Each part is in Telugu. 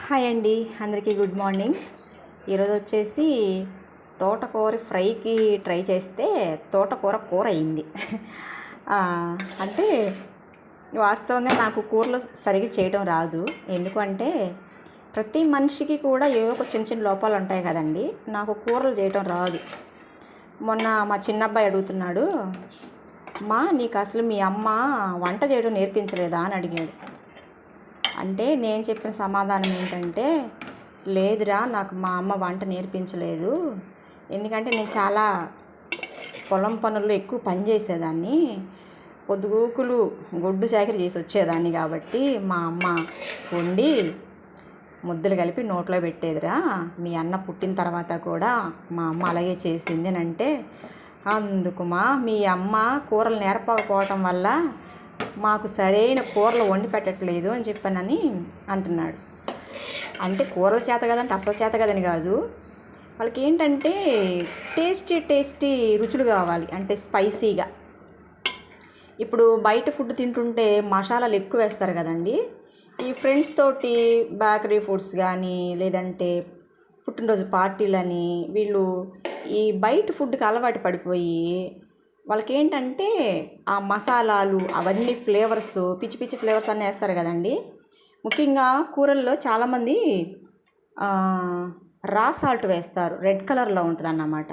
హాయ్ అండి, అందరికీ గుడ్ మార్నింగ్. ఈరోజు వచ్చేసి తోటకూర ఫ్రైకి ట్రై చేస్తే తోటకూర కూర అయింది. ఆ, అంటే వాస్తవంగా నాకు కూరలు సరిగ్గా చేయడం రాదు. ఎందుకంటే ప్రతి మనిషికి కూడా ఏదో ఒక చిన్న చిన్న లోపాలు ఉంటాయి కదండి. నాకు కూరలు చేయడం రాదు. మొన్న మా చిన్నబ్బాయి అడుగుతున్నాడు, మా నీకు అసలు మీ అమ్మ వంట చేయడం నేర్పించలేదా అని అడిగాడు. అంటే నేను చెప్పిన సమాధానం ఏంటంటే, లేదురా నాకు మా అమ్మ వంట నేర్పించలేదు. ఎందుకంటే నేను చాలా పొలం పనుల్లో ఎక్కువ పని చేసేదాన్ని, పొద్దుగూకులు గొడ్డు చాకరీ చేసి వచ్చేదాన్ని. కాబట్టి మా అమ్మ వండి ముద్దలు కలిపి నోట్లో పెట్టేదిరా. మీ అన్న పుట్టిన తర్వాత కూడా మా అమ్మ అలాగే చేసింది అని అంటే, అందుకు మీ అమ్మ కూరలు నేర్పకపోవటం వల్ల మాకు సరైన కూరలు వండి పెట్టట్లేదు అని చెప్పానని అంటున్నాడు. అంటే కూరల చేత కదంటే అసలు చేత కదని కాదు, వాళ్ళకి ఏంటంటే టేస్టీ రుచులు కావాలి, అంటే స్పైసీగా. ఇప్పుడు బయట ఫుడ్ తింటుంటే మసాలాలు ఎక్కువ వేస్తారు కదండి. ఈ ఫ్రెండ్స్ తోటి బేకరీ ఫుడ్స్ కానీ లేదంటే పుట్టినరోజు పార్టీలని వీళ్ళు ఈ బయట ఫుడ్కి అలవాటు పడిపోయి వాళ్ళకి ఏంటంటే ఆ మసాలాలు అవన్నీ ఫ్లేవర్స్ పిచ్చి పిచ్చి ఫ్లేవర్స్ అన్నీ వేస్తారు కదండి. ముఖ్యంగా కూరల్లో చాలామంది రా సాల్ట్ వేస్తారు, రెడ్ కలర్లో ఉంటుంది అన్నమాట.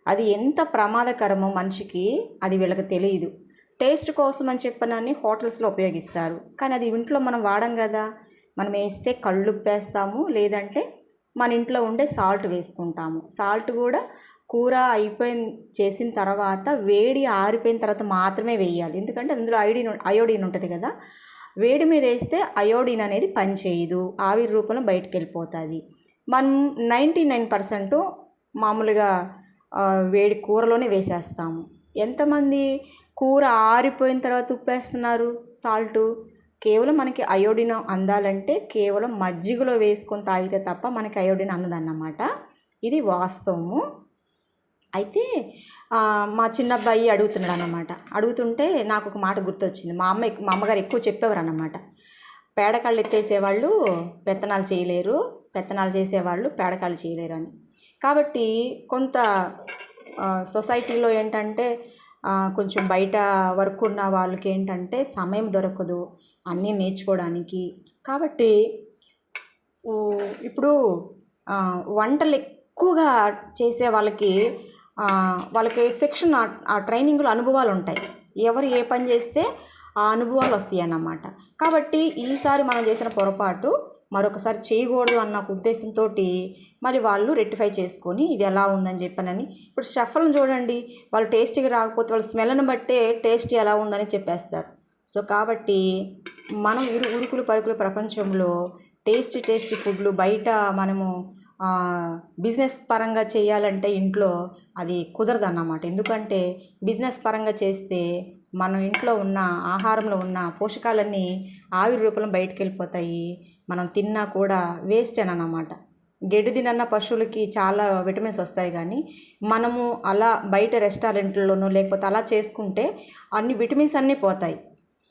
అది ఎంత ప్రమాదకరమో మనిషికి అది వీళ్ళకి తెలియదు. టేస్ట్ కోసం అని చెప్పనని హోటల్స్లో ఉపయోగిస్తారు, కానీ అది ఇంట్లో మనం వాడం కదా. మనం వేస్తే కళ్ళుప్పు వేస్తాము, లేదంటే మన ఇంట్లో ఉండే సాల్ట్ వేసుకుంటాము. సాల్ట్ కూడా కూర చేసిన తర్వాత వేడి ఆరిపోయిన తర్వాత మాత్రమే వేయాలి, ఎందుకంటే అందులో అయోడిన్ ఉంటుంది కదా. వేడి మీద వేస్తే అయోడిన్ అనేది పనిచేయదు, ఆవిరి రూపంలో బయటకు వెళ్ళిపోతుంది. మనం 99% మామూలుగా వేడి కూరలోనే వేసేస్తాము. ఎంతమంది కూర ఆరిపోయిన తర్వాత ఉప్పేస్తున్నారు సాల్టు. కేవలం మనకి అయోడిన్ అందాలంటే కేవలం మజ్జిగలో వేసుకొని తాగితే తప్ప మనకి అయోడిన్ అందదన్నమాట. ఇది వాస్తవము. అయితే మా చిన్నబ్బాయి అడుగుతున్నాడు అన్నమాట. అడుగుతుంటే నాకు ఒక మాట గుర్తొచ్చింది. మా అమ్మగారు ఎక్కువ చెప్పేవారు అన్నమాట, పేడకాళ్ళు ఎత్తేసేవాళ్ళు పెత్తనాలు చేయలేరు, పెత్తనాలు చేసేవాళ్ళు పేడకాళ్ళు చేయలేరు అని. కాబట్టి కొంత సొసైటీలో ఏంటంటే కొంచెం బయట వర్క్ ఉన్న వాళ్ళకి ఏంటంటే సమయం దొరకదు అన్నీ నేర్చుకోవడానికి. కాబట్టి ఇప్పుడు వంటలు ఎక్కువగా చేసే వాళ్ళకి శిక్షణ, ఆ ట్రైనింగ్లో అనుభవాలు ఉంటాయి. ఎవరు ఏ పని చేస్తే ఆ అనుభవాలు వస్తాయి అన్నమాట. కాబట్టి ఈసారి మనం చేసిన పొరపాటు మరొకసారి చేయకూడదు అన్న ఉద్దేశంతో మరి వాళ్ళు రెక్టిఫై చేసుకొని ఇది ఎలా ఉందని చెప్పానని. ఇప్పుడు షెఫ్లను చూడండి, వాళ్ళు టేస్టీగా రాకపోతే వాళ్ళ స్మెల్ని బట్టే టేస్ట్ ఎలా ఉందని చెప్పేస్తారు. సో కాబట్టి మనం ఉరుకులు పరుకుల ప్రపంచంలో టేస్టీ ఫుడ్లు బయట మనము బిజినెస్ పరంగా చేయాలంటే ఇంట్లో అది కుదరదు అన్నమాట. ఎందుకంటే బిజినెస్ పరంగా చేస్తే మన ఇంట్లో ఉన్న ఆహారంలో ఉన్న పోషకాలన్నీ ఆవిరి రూపంలో బయటకు వెళ్ళిపోతాయి. మనం తిన్నా కూడా వేస్ట్ అన్నమాట. గడ్డి తినన్న పశువులకి చాలా విటమిన్స్ వస్తాయి, కానీ మనము అలా బయట రెస్టారెంట్లలోనూ లేకపోతే అలా చేసుకుంటే అన్ని విటమిన్స్ అన్నీ పోతాయి.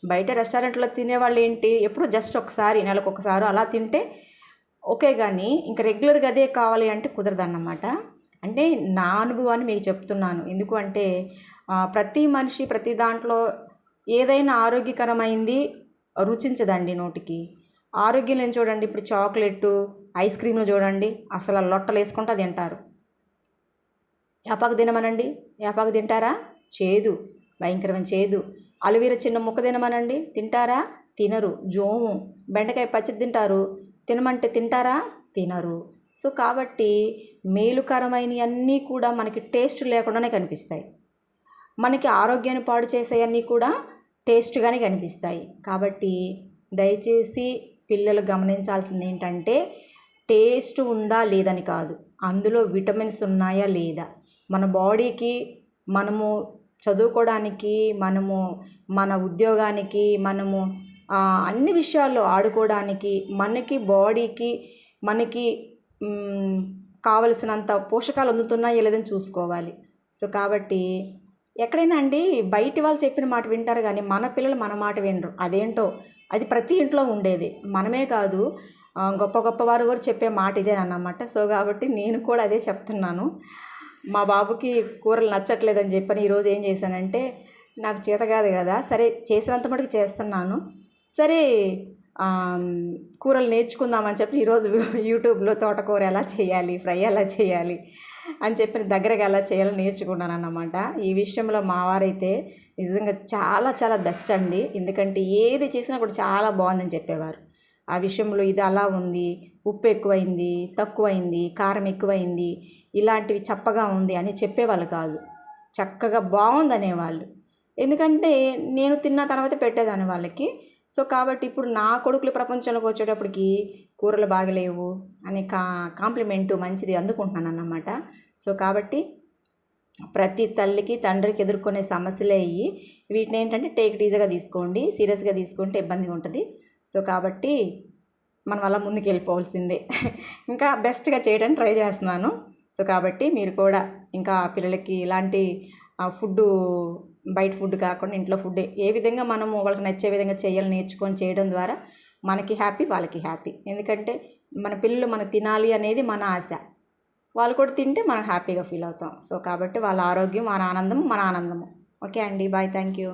బయట రెస్టారెంట్లో తినేవాళ్ళు ఏంటి, ఎప్పుడు జస్ట్ ఒకసారి నెలకు ఒకసారి అలా తింటే ఓకే, కానీ ఇంకా రెగ్యులర్గా అదే కావాలి అంటే కుదరదన్నమాట. అంటే నా అనుభవాన్ని మీకు చెప్తున్నాను. ఎందుకు అంటే ప్రతి మనిషి ప్రతి దాంట్లో ఏదైనా ఆరోగ్యకరమైంది రుచించదండి నోటికి. ఆరోగ్యం లేని చూడండి, ఇప్పుడు చాక్లెట్ ఐస్ క్రీమ్లు చూడండి, అసలు లొట్టలు వేసుకుంటూ తింటారు. యాపాకు తినమనండి, యాపాకు తింటారా? చేదు, భయంకరమైన చేదు. అలవీర చిన్న ముక్క తినమనండి, తింటారా? తినరు. జోము, బెండకాయ పచ్చడి తింటారు, తినమంటే తింటారా? తినరు. సో కాబట్టి మేలుకరమైనవి అన్నీ కూడా మనకి టేస్ట్ లేకుండానే కనిపిస్తాయి, మనకి ఆరోగ్యాన్ని పాడు చేసేవన్నీ కూడా టేస్ట్గానే కనిపిస్తాయి. కాబట్టి దయచేసి పిల్లలు గమనించాల్సింది ఏంటంటే టేస్ట్ ఉందా లేదని కాదు, అందులో విటమిన్స్ ఉన్నాయా లేదా. మన బాడీకి, మనము చదువుకోవడానికి, మనము మన ఉద్యోగానికి, మనము అన్ని విషయాల్లో ఆడుకోవడానికి మనకి బాడీకి మనకి కావలసినంత పోషకాలు అందుతున్నాయో లేదని చూసుకోవాలి. సో కాబట్టి ఎక్కడైనా అండి బయటి వాళ్ళు చెప్పిన మాట వింటారు, కానీ మన పిల్లలు మన మాట వినరు. అదేంటో అది ప్రతి ఇంట్లో ఉండేది. మనమే కాదు, గొప్ప గొప్ప వారు కూడా చెప్పే మాట ఇదేనన్నమాట. సో కాబట్టి నేను కూడా అదే చెప్తున్నాను. మా బాబుకి కూరలు నచ్చట్లేదని చెప్పని ఈరోజు ఏం చేశానంటే, నాకు చేత కాదు కదా, సరే చేసినంత మటుకు చేస్తున్నాను, సరే కూరలు నేర్చుకుందామని చెప్పి ఈరోజు యూట్యూబ్లో తోటకూర ఎలా చేయాలి, ఫ్రై ఎలా చేయాలి అని చెప్పి దగ్గరగా ఎలా చేయాలో నేర్చుకున్నాను అన్నమాట. ఈ విషయంలో మా వారైతే నిజంగా చాలా చాలా బెస్ట్ అండి. ఎందుకంటే ఏది చేసినా కూడా చాలా బాగుందని చెప్పేవారు. ఆ విషయంలో ఇది అలా ఉంది, ఉప్పు ఎక్కువైంది, తక్కువైంది, కారం ఎక్కువైంది, ఇలాంటివి చప్పగా ఉంది అని చెప్పేవాళ్ళు కాదు. చక్కగా బాగుందనేవాళ్ళు. ఎందుకంటే నేను తిన్న తర్వాత పెట్టేదాన్ని వాళ్ళకి. సో కాబట్టి ఇప్పుడు నా కొడుకులు ప్రపంచంలోకి వచ్చేటప్పటికి కూరలు బాగలేవు అనే కాంప్లిమెంటు మంచిది అందుకుంటున్నాను అన్నమాట. సో కాబట్టి ప్రతి తల్లికి తండ్రికి ఎదుర్కొనే సమస్యలే ఇవి. వీటిని ఏంటంటే టేక్ ఇట్ ఈజీగా తీసుకోండి, సీరియస్గా తీసుకుంటే ఇబ్బందిగా ఉంటుంది. సో కాబట్టి మనం అలా ముందుకు వెళ్ళిపోవాల్సిందే. ఇంకా బెస్ట్గా చేయడానికి ట్రై చేస్తున్నాను. సో కాబట్టి మీరు కూడా ఇంకా పిల్లలకి ఇలాంటి ఫుడ్డు, బయట ఫుడ్ కాకుండా ఇంట్లో ఫుడ్ ఏ విధంగా మనము వాళ్ళకి నచ్చే విధంగా చేయాలని నేర్చుకొని చేయడం ద్వారా మనకి హ్యాపీ, వాళ్ళకి హ్యాపీ. ఎందుకంటే మన పిల్లలు మనకు తినాలి అనేది మన ఆశ. వాళ్ళు కూడా తింటే మనం హ్యాపీగా ఫీల్ అవుతాం. సో కాబట్టి వాళ్ళ ఆరోగ్యం మన ఆనందము, మన ఆనందము. ఓకే అండి, బాయ్, థ్యాంక్ యూ.